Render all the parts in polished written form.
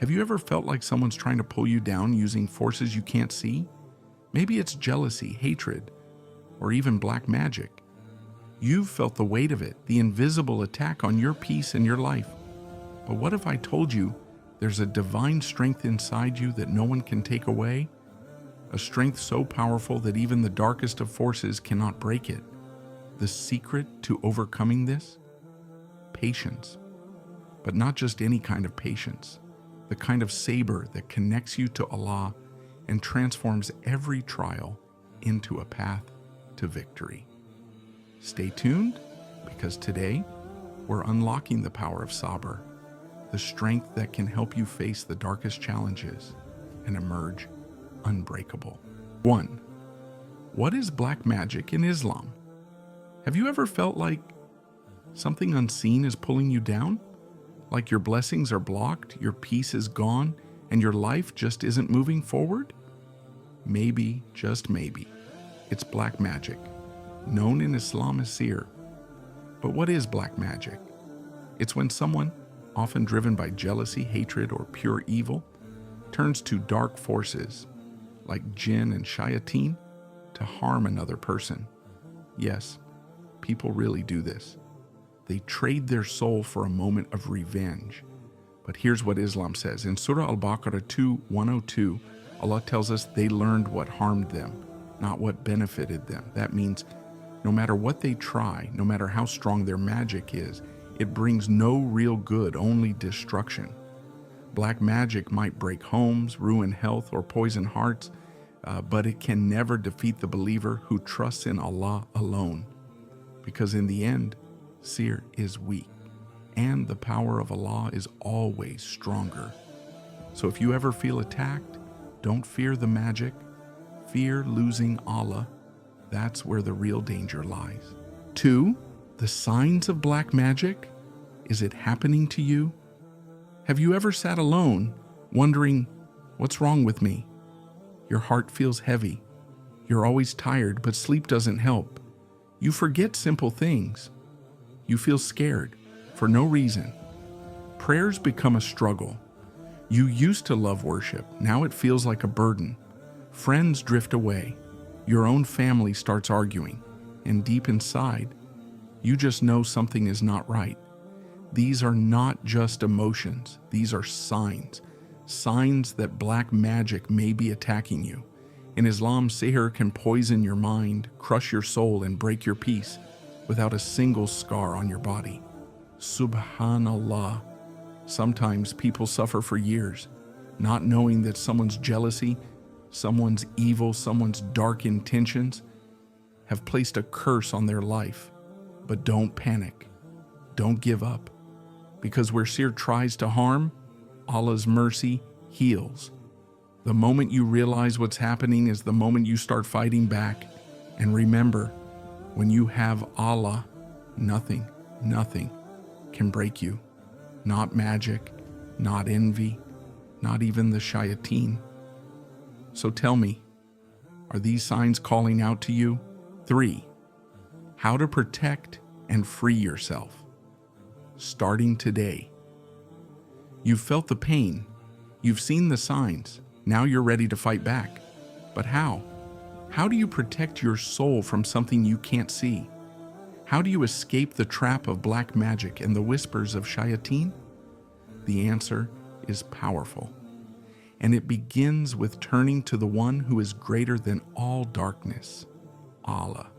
Have you ever felt like someone's trying to pull you down using forces you can't see? Maybe it's jealousy, hatred, or even black magic. You've felt the weight of it, the invisible attack on your peace and your life. But what if I told you there's a divine strength inside you that no one can take away? A strength so powerful that even the darkest of forces cannot break it. The secret to overcoming this? Patience. But not just any kind of patience. The kind of saber that connects you to Allah and transforms every trial into a path to victory. Stay tuned, because today we're unlocking the power of Sabr, the strength that can help you face the darkest challenges and emerge unbreakable. 1. What is black magic in Islam? Have you ever felt like something unseen is pulling you down? Like your blessings are blocked, your peace is gone, and your life just isn't moving forward? Maybe, just maybe, it's black magic, known in Islam as Sihr. But what is black magic? It's when someone, often driven by jealousy, hatred, or pure evil, turns to dark forces like jinn and shayateen to harm another person. Yes, people really do this. They trade their soul for a moment of revenge. But here's what Islam says. In Surah Al-Baqarah 2:102, Allah tells us they learned what harmed them, not what benefited them. That means no matter what they try, no matter how strong their magic is, it brings no real good, only destruction. Black magic might break homes, ruin health, or poison hearts, but it can never defeat the believer who trusts in Allah alone. Because in the end, Sihr is weak, and the power of Allah is always stronger. So if you ever feel attacked, don't fear the magic, fear losing Allah. That's where the real danger lies. 2. The signs of black magic. Is it happening to you? Have you ever sat alone, wondering, what's wrong with me? Your heart feels heavy. You're always tired, but sleep doesn't help. You forget simple things. You feel scared for no reason. Prayers become a struggle. You used to love worship. Now it feels like a burden. Friends drift away. Your own family starts arguing. And deep inside, you just know something is not right. These are not just emotions. These are signs. Signs that black magic may be attacking you. In Islam, Sihr can poison your mind, crush your soul, and break your peace without a single scar on your body. Subhanallah. Sometimes people suffer for years, not knowing that someone's jealousy, someone's evil, someone's dark intentions have placed a curse on their life. But don't panic. Don't give up. Because where Sihr tries to harm, Allah's mercy heals. The moment you realize what's happening is the moment you start fighting back. And remember, when you have Allah, nothing can break you. Not magic, not envy, not even the shayateen. So tell me, are these signs calling out to you? 3. How to protect and free yourself. Starting today. You've felt the pain. You've seen the signs. Now you're ready to fight back. But how? How do you protect your soul from something you can't see? How do you escape the trap of black magic and the whispers of shayateen? The answer is powerful. And it begins with turning to the one who is greater than all darkness, Allah.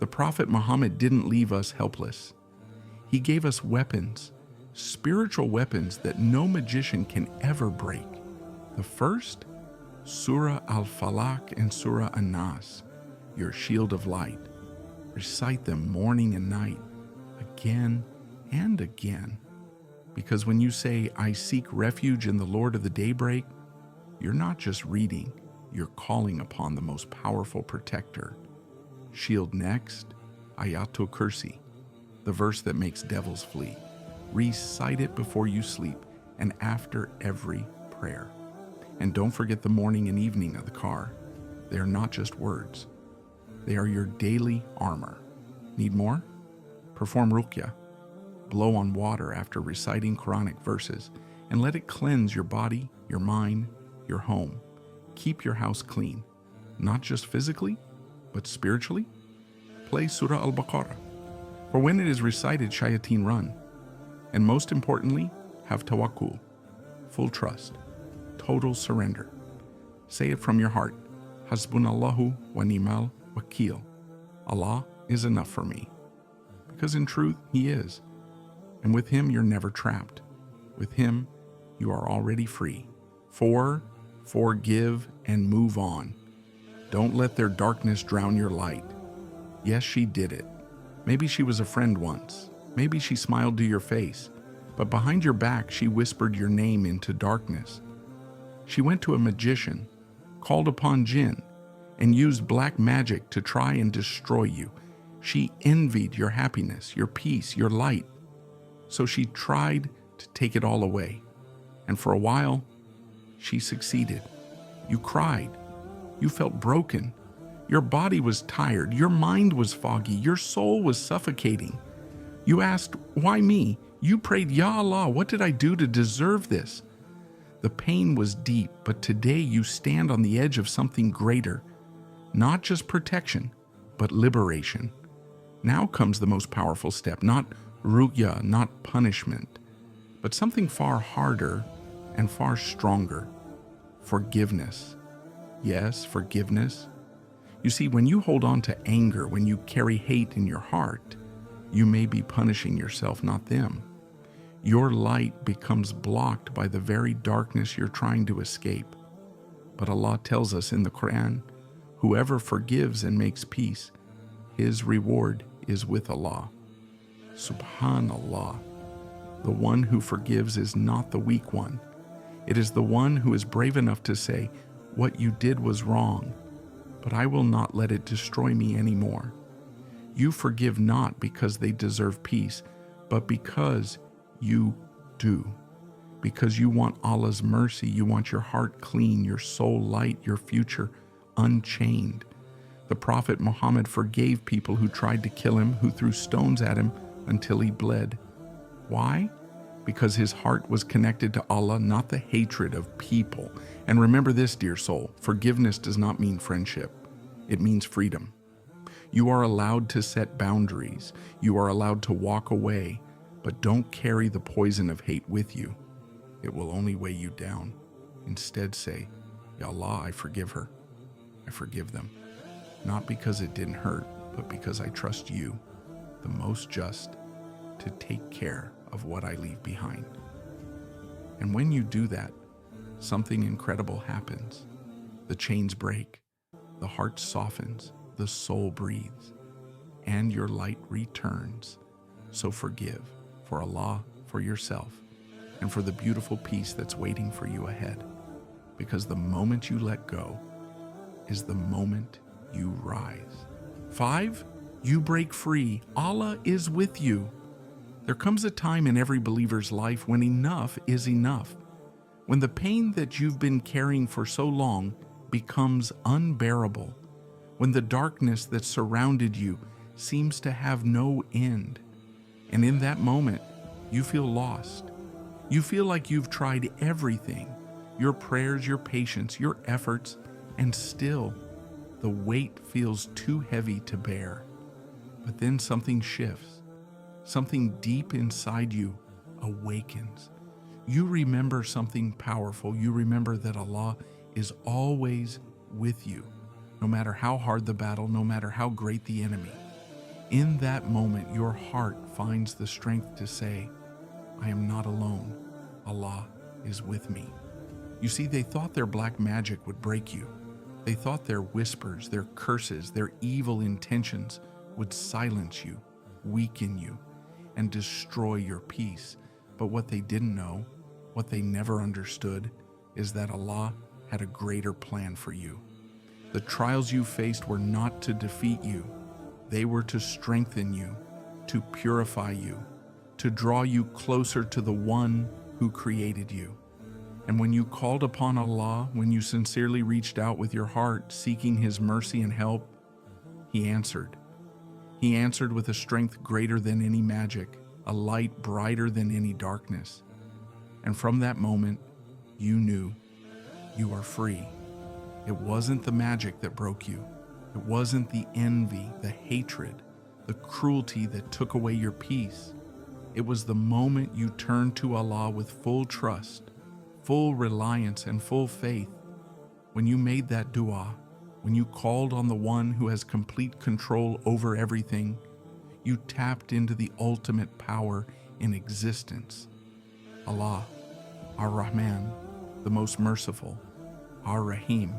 The Prophet Muhammad didn't leave us helpless. He gave us weapons, spiritual weapons that no magician can ever break. The first, Surah Al-Falaq and Surah An-Nas, your shield of light. Recite them morning and night, again and again. Because when you say, I seek refuge in the Lord of the daybreak, you're not just reading, you're calling upon the most powerful protector. Shield next, Ayatul Kursi, the verse that makes devils flee. Recite it before you sleep and after every prayer. And don't forget the morning and evening of the car. They are not just words. They are your daily armor. Need more? Perform ruqya. Blow on water after reciting Quranic verses and let it cleanse your body, your mind, your home. Keep your house clean, not just physically, but spiritually. Play Surah Al-Baqarah, for when it is recited, shayateen run. And most importantly, have tawakkul, full trust, total surrender. Say it from your heart, Hasbunallahu wa ni'mal wakil. Allah is enough for me. Because in truth, He is. And with Him, you're never trapped. With Him, you are already free. Forgive and move on. Don't let their darkness drown your light. Yes, she did it. Maybe she was a friend once. Maybe she smiled to your face. But behind your back, she whispered your name into darkness. She went to a magician, called upon jinn, and used black magic to try and destroy you. She envied your happiness, your peace, your light. So she tried to take it all away. And for a while, she succeeded. You cried. You felt broken. Your body was tired. Your mind was foggy. Your soul was suffocating. You asked, why me? You prayed, Ya Allah, what did I do to deserve this? The pain was deep, but today you stand on the edge of something greater. Not just protection, but liberation. Now comes the most powerful step, not ruqya, not punishment, but something far harder and far stronger. Forgiveness. Yes, forgiveness. You see, when you hold on to anger, when you carry hate in your heart, you may be punishing yourself, not them. Your light becomes blocked by the very darkness you're trying to escape. But Allah tells us in the Qur'an, whoever forgives and makes peace, his reward is with Allah. Subhanallah. The one who forgives is not the weak one. It is the one who is brave enough to say, what you did was wrong, but I will not let it destroy me anymore. You forgive not because they deserve peace, but because you do. Because you want Allah's mercy, you want your heart clean, your soul light, your future unchained. The Prophet Muhammad forgave people who tried to kill him, who threw stones at him until he bled. Why? Because his heart was connected to Allah, not the hatred of people. And remember this, dear soul, forgiveness does not mean friendship. It means freedom. You are allowed to set boundaries. You are allowed to walk away, but don't carry the poison of hate with you. It will only weigh you down. Instead say, Ya Allah, I forgive her. I forgive them. Not because it didn't hurt, but because I trust you, the most just, to take care of what I leave behind. And when you do that, something incredible happens. The chains break, the heart softens, the soul breathes, and your light returns. So forgive for Allah, for yourself, and for the beautiful peace that's waiting for you ahead. Because the moment you let go is the moment you rise. 5, you break free. Allah is with you. There comes a time in every believer's life when enough is enough. When the pain that you've been carrying for so long becomes unbearable. When the darkness that surrounded you seems to have no end. And in that moment, you feel lost. You feel like you've tried everything, your prayers, your patience, your efforts, and still the weight feels too heavy to bear. But then something shifts. Something deep inside you awakens. You remember something powerful. You remember that Allah is always with you, no matter how hard the battle, no matter how great the enemy. In that moment, your heart finds the strength to say, I am not alone. Allah is with me. You see, they thought their black magic would break you. They thought their whispers, their curses, their evil intentions would silence you, weaken you, and destroy your peace. But what they didn't know, what they never understood, is that Allah had a greater plan for you. The trials you faced were not to defeat you. They were to strengthen you, to purify you, to draw you closer to the one who created you. And when you called upon Allah, when you sincerely reached out with your heart, seeking His mercy and help, He answered. He answered with a strength greater than any magic, a light brighter than any darkness. And from that moment, you knew you are free. It wasn't the magic that broke you. It wasn't the envy, the hatred, the cruelty that took away your peace. It was the moment you turned to Allah with full trust, full reliance, and full faith. When you made that dua, when you called on the one who has complete control over everything, you tapped into the ultimate power in existence. Allah, Ar-Rahman, the most merciful, Ar-Rahim,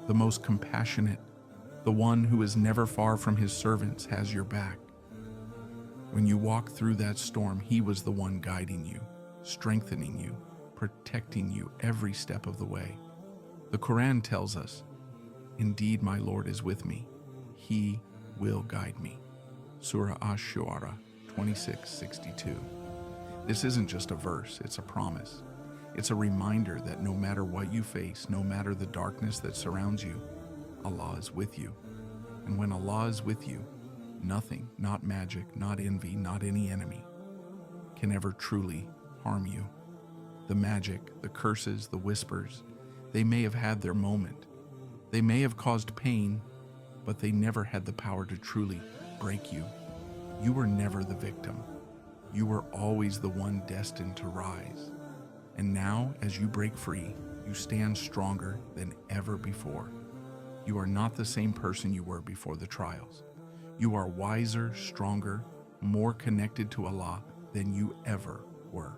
the most compassionate, the one who is never far from his servants, has your back. When you walked through that storm, he was the one guiding you, strengthening you, protecting you every step of the way. The Qur'an tells us, "Indeed, my Lord is with me. He will guide me." Surah Ash-Shu'ara 26:62. This isn't just a verse, it's a promise. It's a reminder that no matter what you face, no matter the darkness that surrounds you, Allah is with you. And when Allah is with you, nothing, not magic, not envy, not any enemy, can ever truly harm you. The magic, the curses, the whispers, they may have had their moment. They may have caused pain, but they never had the power to truly break you. You were never the victim. You were always the one destined to rise. And now, as you break free, you stand stronger than ever before. You are not the same person you were before the trials. You are wiser, stronger, more connected to Allah than you ever were.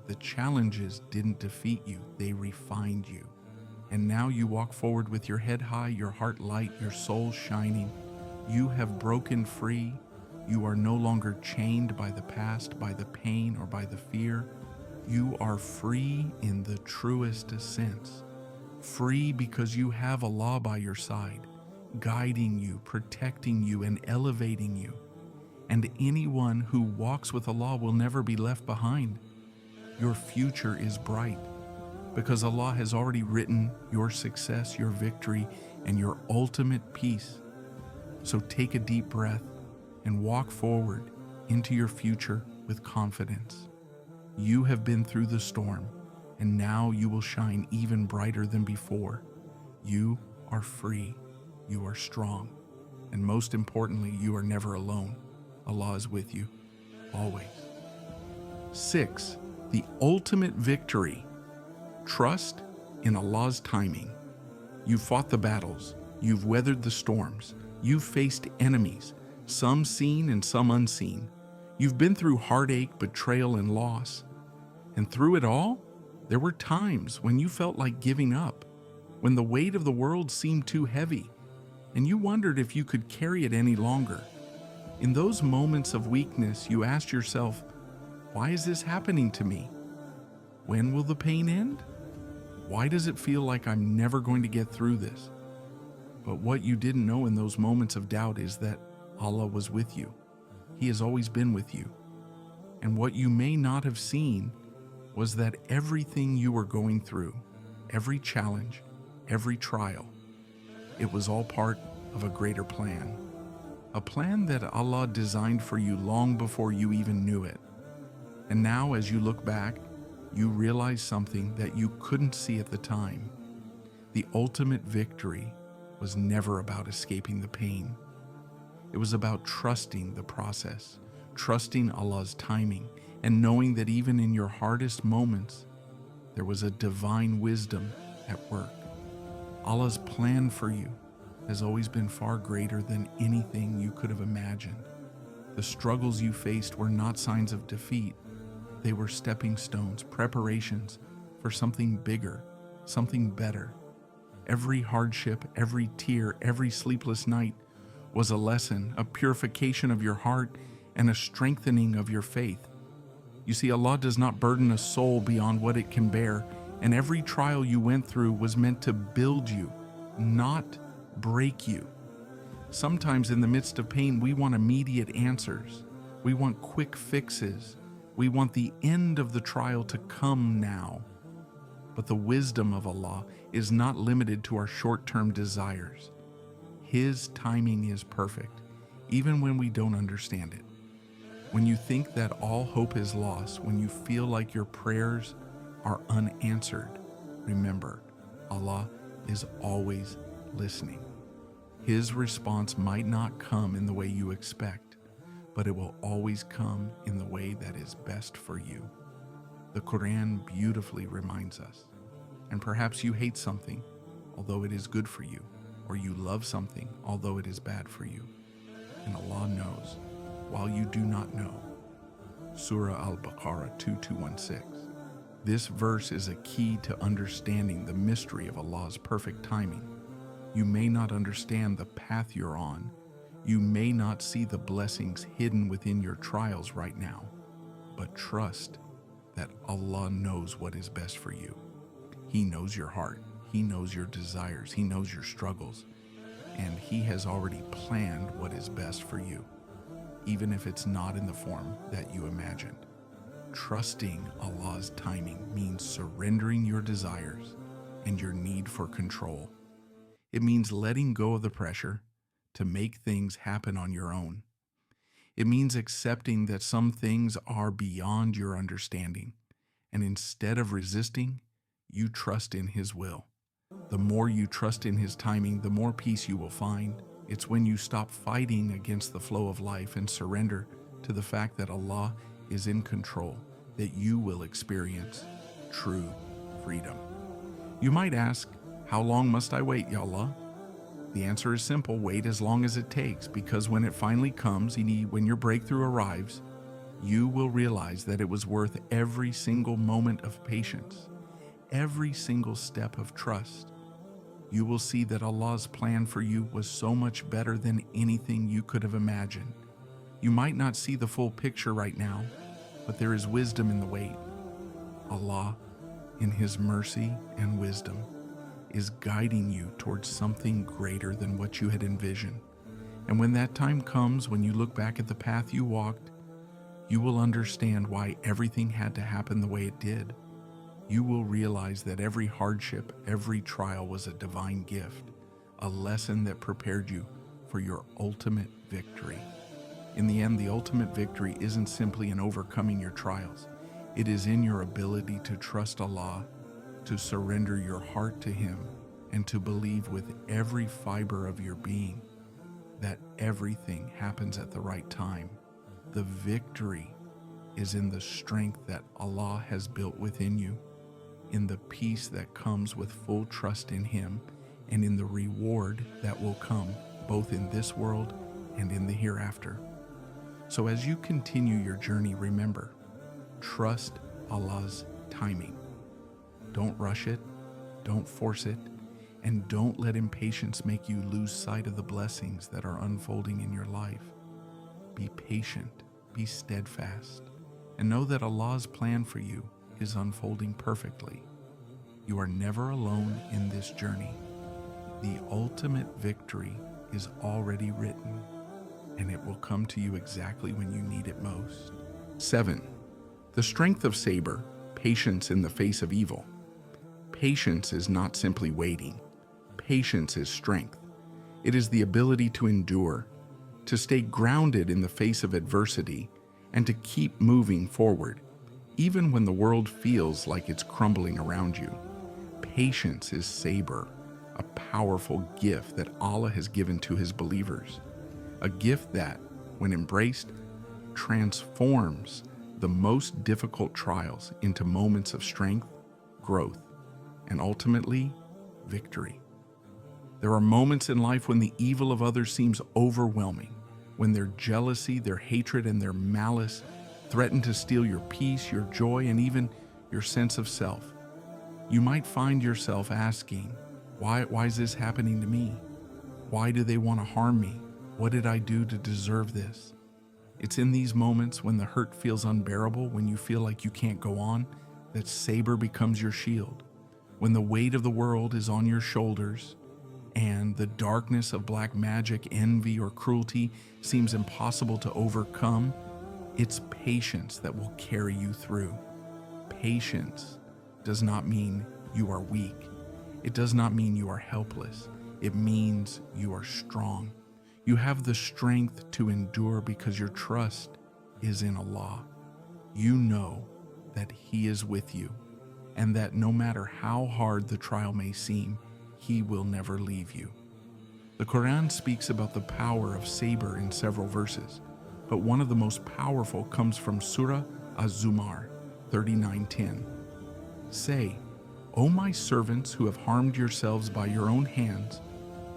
The challenges didn't defeat you, they refined you. And now you walk forward with your head high, your heart light, your soul shining. You have broken free. You are no longer chained by the past, by the pain, or by the fear. You are free in the truest sense. Free because you have Allah by your side, guiding you, protecting you, and elevating you. And anyone who walks with Allah will never be left behind. Your future is bright because Allah has already written your success, your victory, and your ultimate peace. So take a deep breath and walk forward into your future with confidence. You have been through the storm, and now you will shine even brighter than before. You are free, you are strong, and most importantly, you are never alone. Allah is with you, always. 6. The ultimate victory. Trust in Allah's timing. You've fought the battles, you've weathered the storms, you've faced enemies, some seen and some unseen. You've been through heartache, betrayal, and loss. And through it all, there were times when you felt like giving up, when the weight of the world seemed too heavy, and you wondered if you could carry it any longer. In those moments of weakness, you asked yourself, why is this happening to me? When will the pain end? Why does it feel like I'm never going to get through this? But what you didn't know in those moments of doubt is that Allah was with you. He has always been with you. And what you may not have seen was that everything you were going through, every challenge, every trial, it was all part of a greater plan. A plan that Allah designed for you long before you even knew it. And now as you look back, you realize something that you couldn't see at the time. The ultimate victory was never about escaping the pain. It was about trusting the process, trusting Allah's timing, and knowing that even in your hardest moments, there was a divine wisdom at work. Allah's plan for you has always been far greater than anything you could have imagined. The struggles you faced were not signs of defeat. They were stepping stones, preparations for something bigger, something better. Every hardship, every tear, every sleepless night was a lesson, a purification of your heart, and a strengthening of your faith. You see, Allah does not burden a soul beyond what it can bear, and every trial you went through was meant to build you, not break you. Sometimes in the midst of pain, we want immediate answers. We want quick fixes. We want the end of the trial to come now. But the wisdom of Allah is not limited to our short-term desires. His timing is perfect, even when we don't understand it. When you think that all hope is lost, when you feel like your prayers are unanswered, remember, Allah is always listening. His response might not come in the way you expect, but it will always come in the way that is best for you. The Qur'an beautifully reminds us. And perhaps you hate something, although it is good for you, or you love something, although it is bad for you. And Allah knows, while you do not know. Surah Al-Baqarah 2216. This verse is a key to understanding the mystery of Allah's perfect timing. You may not understand the path you're on. You may not see the blessings hidden within your trials right now, but trust that Allah knows what is best for you. He knows your heart. He knows your desires. He knows your struggles. And He has already planned what is best for you, even if it's not in the form that you imagined. Trusting Allah's timing means surrendering your desires and your need for control. It means letting go of the pressure to make things happen on your own. It means accepting that some things are beyond your understanding, and instead of resisting, you trust in His will. The more you trust in His timing, the more peace you will find. It's when you stop fighting against the flow of life and surrender to the fact that Allah is in control that you will experience true freedom. You might ask, how long must I wait, Ya Allah? The answer is simple: wait as long as it takes, because when it finally comes, when your breakthrough arrives, you will realize that it was worth every single moment of patience, every single step of trust. You will see that Allah's plan for you was so much better than anything you could have imagined. You might not see the full picture right now, but there is wisdom in the wait. Allah, in His mercy and wisdom, is guiding you towards something greater than what you had envisioned. And when that time comes, when you look back at the path you walked, you will understand why everything had to happen the way it did. You will realize that every hardship, every trial was a divine gift, a lesson that prepared you for your ultimate victory. In the end, the ultimate victory isn't simply in overcoming your trials. It is in your ability to trust Allah, to surrender your heart to Him, and to believe with every fiber of your being that everything happens at the right time. The victory is in the strength that Allah has built within you, in the peace that comes with full trust in Him, and in the reward that will come both in this world and in the hereafter. So as you continue your journey, remember, trust Allah's timing. Don't rush it, don't force it, and don't let impatience make you lose sight of the blessings that are unfolding in your life. Be patient, be steadfast, and know that Allah's plan for you is unfolding perfectly. You are never alone in this journey. The ultimate victory is already written, and it will come to you exactly when you need it most. 7. The strength of Saber, patience in the face of evil. Patience is not simply waiting. Patience is strength. It is the ability to endure, to stay grounded in the face of adversity, and to keep moving forward, even when the world feels like it's crumbling around you. Patience is Saber, a powerful gift that Allah has given to His believers. A gift that, when embraced, transforms the most difficult trials into moments of strength, growth, and ultimately, victory. There are moments in life when the evil of others seems overwhelming, when their jealousy, their hatred, and their malice threaten to steal your peace, your joy, and even your sense of self. You might find yourself asking, why is this happening to me? Why do they want to harm me? What did I do to deserve this? It's in these moments when the hurt feels unbearable, when you feel like you can't go on, that Saber becomes your shield. When the weight of the world is on your shoulders and the darkness of black magic, envy, or cruelty seems impossible to overcome, it's patience that will carry you through. Patience does not mean you are weak. It does not mean you are helpless. It means you are strong. You have the strength to endure because your trust is in Allah. You know that He is with you, and that no matter how hard the trial may seem, He will never leave you. The Quran speaks about the power of Sabr in several verses, but one of the most powerful comes from Surah Az-Zumar 39:10. Say, O my servants who have harmed yourselves by your own hands,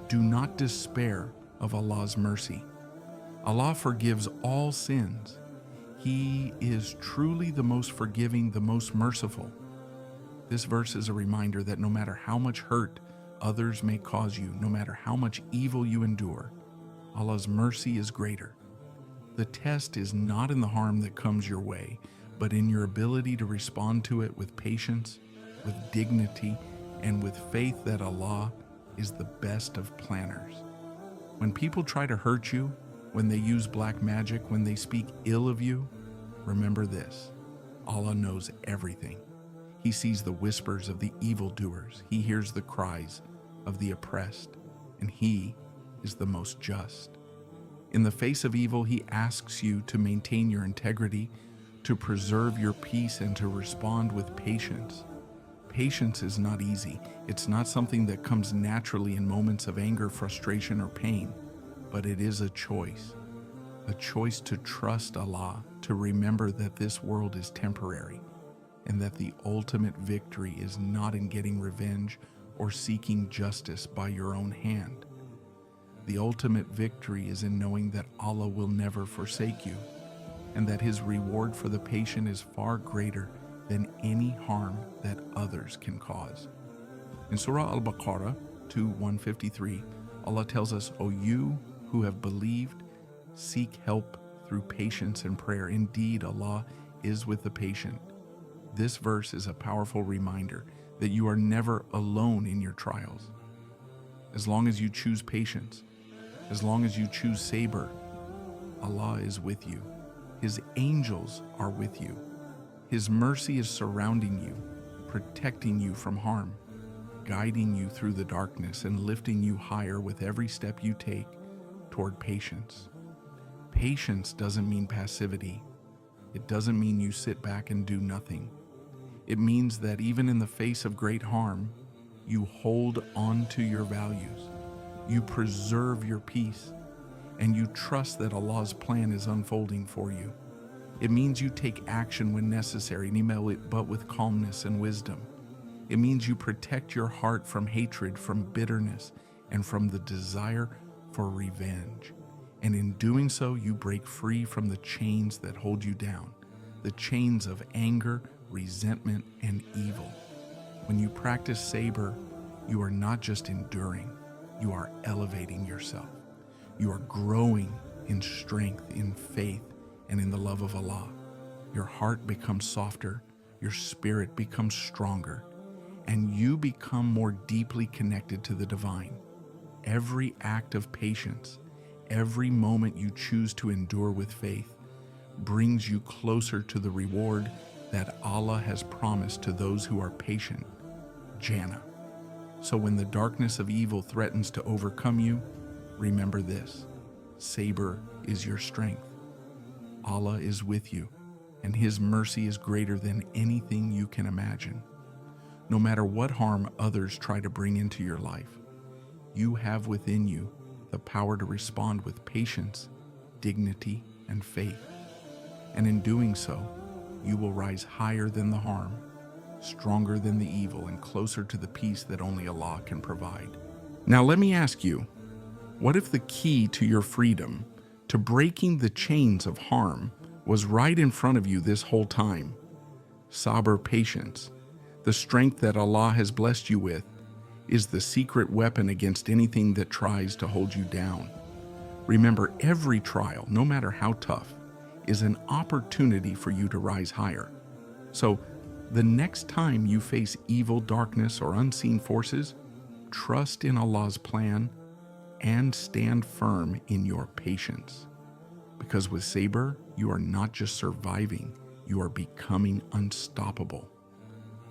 do not despair of Allah's mercy. Allah forgives all sins. He is truly the most forgiving, the most merciful. This verse is a reminder that no matter how much hurt others may cause you, no matter how much evil you endure, Allah's mercy is greater. The test is not in the harm that comes your way, but in your ability to respond to it with patience, with dignity, and with faith that Allah is the best of planners. When people try to hurt you, when they use black magic, when they speak ill of you, remember this: Allah knows everything. He sees the whispers of the evildoers. He hears the cries of the oppressed, and He is the most just. In the face of evil, He asks you to maintain your integrity, to preserve your peace, and to respond with patience. Patience is not easy. It's not something that comes naturally in moments of anger, frustration, or pain, but it is a choice to trust Allah, to remember that this world is temporary, and that the ultimate victory is not in getting revenge or seeking justice by your own hand. The ultimate victory is in knowing that Allah will never forsake you, and that His reward for the patient is far greater than any harm that others can cause. In Surah Al-Baqarah 2:153, Allah tells us, O you who have believed, seek help through patience and prayer. Indeed, Allah is with the patient. This verse is a powerful reminder that you are never alone in your trials. As long as you choose patience, as long as you choose Sabr, Allah is with you. His angels are with you. His mercy is surrounding you, protecting you from harm, guiding you through the darkness, and lifting you higher with every step you take toward patience. Patience doesn't mean passivity. It doesn't mean you sit back and do nothing. It means that even in the face of great harm, you hold on to your values, you preserve your peace, and you trust that Allah's plan is unfolding for you. It means you take action when necessary, but with calmness and wisdom. It means you protect your heart from hatred, from bitterness, and from the desire for revenge. And in doing so, you break free from the chains that hold you down, the chains of anger, resentment, and evil. When you practice Sabr, you are not just enduring, you are elevating yourself. You are growing in strength, in faith, and in the love of Allah. Your heart becomes softer, your spirit becomes stronger, and you become more deeply connected to the divine. Every act of patience, every moment you choose to endure with faith, brings you closer to the reward that Allah has promised to those who are patient, Jannah. So when the darkness of evil threatens to overcome you, remember this: Sabr is your strength. Allah is with you, and His mercy is greater than anything you can imagine. No matter what harm others try to bring into your life, you have within you the power to respond with patience, dignity, and faith. And in doing so, you will rise higher than the harm, stronger than the evil, and closer to the peace that only Allah can provide. Now let me ask you, what if the key to your freedom, to breaking the chains of harm, was right in front of you this whole time? Sabr, patience, the strength that Allah has blessed you with, is the secret weapon against anything that tries to hold you down. Remember, every trial, no matter how tough, is an opportunity for you to rise higher. So, the next time you face evil, darkness, or unseen forces, trust in Allah's plan and stand firm in your patience. Because with Sabr, you are not just surviving, you are becoming unstoppable.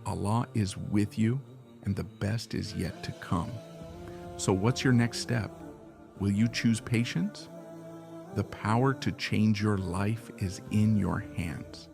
Allah is with you, and the best is yet to come. So what's your next step? Will you choose patience? The power to change your life is in your hands.